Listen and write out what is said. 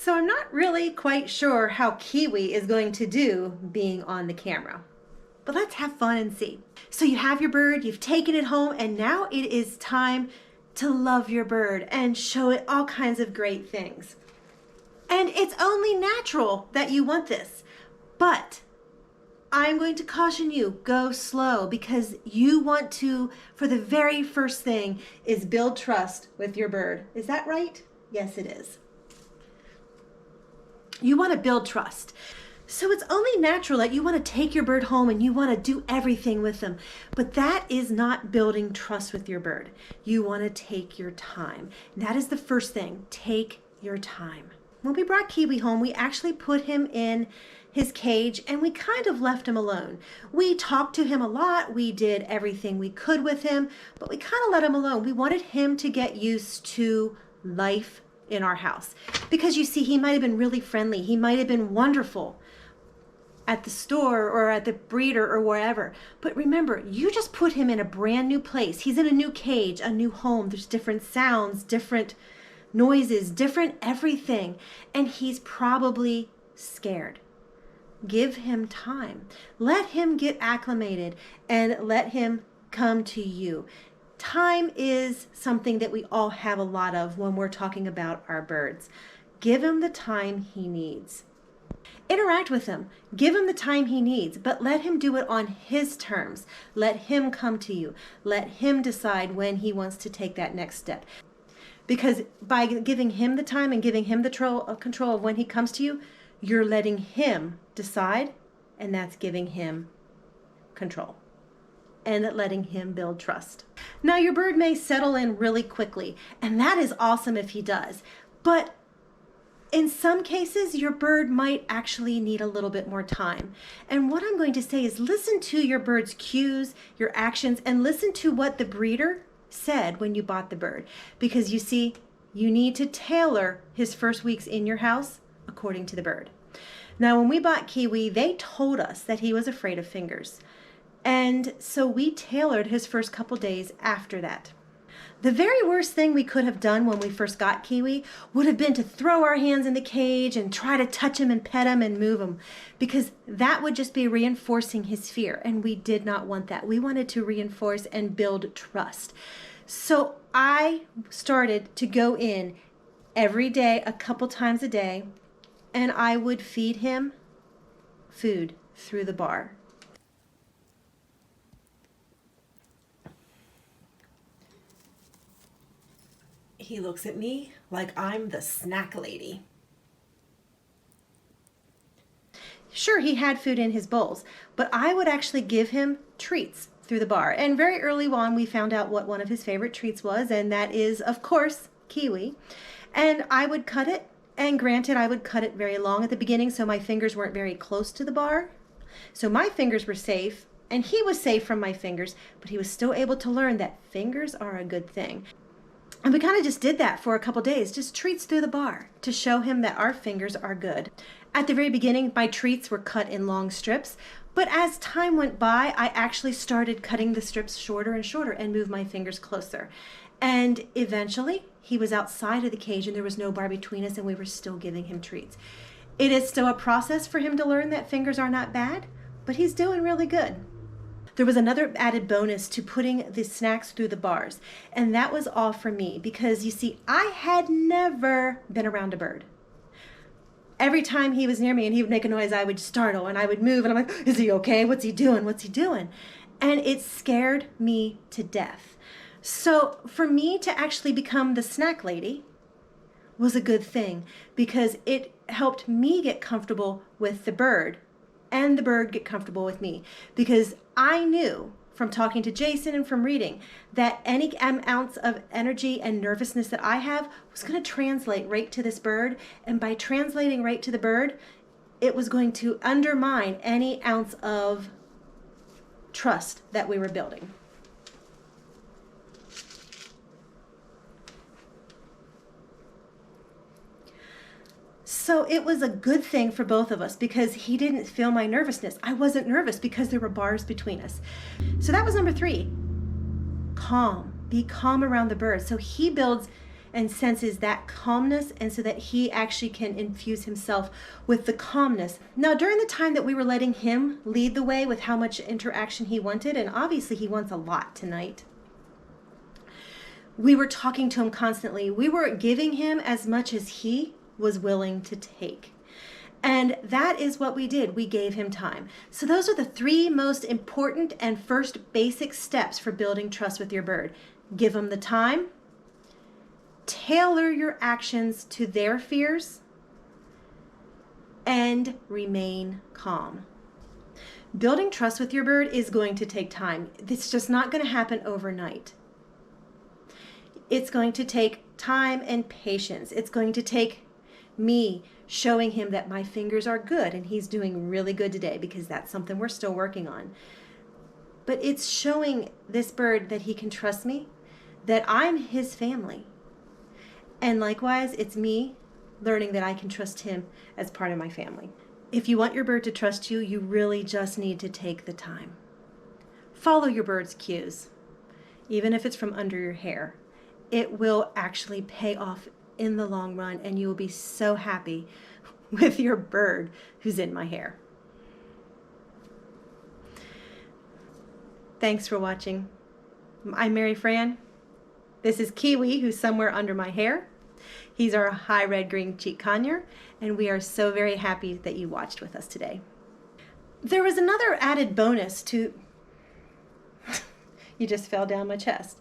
So I'm not really quite sure how Kiwi is going to do being on the camera. But let's have fun and see. So you have your bird, you've taken it home, and now it is time to love your bird and show it all kinds of great things. And it's only natural that you want this. But I'm going to caution you, go slow, because you want to, for the very first thing, is build trust with your bird. Is that right? Yes, it is. You want to build trust. So it's only natural that you want to take your bird home and you want to do everything with them. But that is not building trust with your bird. You want to take your time. And that is the first thing. Take your time. When we brought Kiwi home, we actually put him in his cage and we kind of left him alone. We talked to him a lot. We did everything we could with him, but we kind of let him alone. We wanted him to get used to life in our house. Because you see, he might have been really friendly. He might have been wonderful at the store or at the breeder or wherever. But remember, you just put him in a brand new place. He's in a new cage, a new home. There's different sounds, different noises, different everything. And he's probably scared. Give him time. Let him get acclimated and let him come to you. Time is something that we all have a lot of when we're talking about our birds. Give him the time he needs. Interact with him. Give him the time he needs, but let him do it on his terms. Let him come to you. Let him decide when he wants to take that next step. Because by giving him the time and giving him the control of when he comes to you, you're letting him decide, and that's giving him control and letting him build trust. Now, your bird may settle in really quickly, and that is awesome if he does. But in some cases, your bird might actually need a little bit more time. And what I'm going to say is listen to your bird's cues, your actions, and listen to what the breeder said when you bought the bird. Because you see, you need to tailor his first weeks in your house according to the bird. Now, when we bought Kiwi, they told us that he was afraid of fingers. And so we tailored his first couple days after that. The very worst thing we could have done when we first got Kiwi would have been to throw our hands in the cage and try to touch him and pet him and move him, because that would just be reinforcing his fear, and we did not want that. We wanted to reinforce and build trust. So I started to go in every day, a couple times a day, and I would feed him food through the bar. He looks at me like I'm the snack lady. Sure, he had food in his bowls, but I would actually give him treats through the bar. And very early on, we found out what one of his favorite treats was, and that is, of course, Kiwi. And I would cut it, and granted, I would cut it very long at the beginning, so my fingers weren't very close to the bar. So my fingers were safe, and he was safe from my fingers, but he was still able to learn that fingers are a good thing. And we kind of just did that for a couple days, just treats through the bar to show him that our fingers are good. At the very beginning, my treats were cut in long strips, but as time went by, I actually started cutting the strips shorter and shorter and moved my fingers closer. And eventually, he was outside of the cage and there was no bar between us, and we were still giving him treats. It is still a process for him to learn that fingers are not bad, but he's doing really good. There was another added bonus to putting the snacks through the bars, and that was all for me because, you see, I had never been around a bird. Every time he was near me and he would make a noise, I would startle and I would move, and I'm like, is he okay? What's he doing? What's he doing? And it scared me to death. So for me to actually become the snack lady was a good thing because it helped me get comfortable with the bird and the bird get comfortable with me, because I knew from talking to Jason and from reading that any ounce of energy and nervousness that I have was going to translate right to this bird. And by translating right to the bird, it was going to undermine any ounce of trust that we were building. So it was a good thing for both of us because he didn't feel my nervousness. I wasn't nervous because there were bars between us. So that was number 3. Calm. Be calm around the bird. So he builds and senses that calmness, and so that he actually can infuse himself with the calmness. Now, during the time that we were letting him lead the way with how much interaction he wanted, and obviously he wants a lot tonight, we were talking to him constantly. We were giving him as much as he was willing to take. And that is what we did. We gave him time. So those are the three most important and first basic steps for building trust with your bird. Give them the time, tailor your actions to their fears, and remain calm. Building trust with your bird is going to take time. It's just not going to happen overnight. It's going to take time and patience. It's going to take me showing him that my fingers are good and he's doing really good today, because that's something we're still working on. But it's showing this bird that he can trust me, that I'm his family. And likewise, it's me learning that I can trust him as part of my family. If you want your bird to trust you, you really just need to take the time. Follow your bird's cues, even if it's from under your hair. It will actually pay off in the long run, and you will be so happy with your bird who's in my hair. Thanks for watching. I'm Mary Fran. This is Kiwi, who's somewhere under my hair. He's our high red Green Cheek Conure, and we are so very happy that you watched with us today. There was another added bonus to... You just fell down my chest.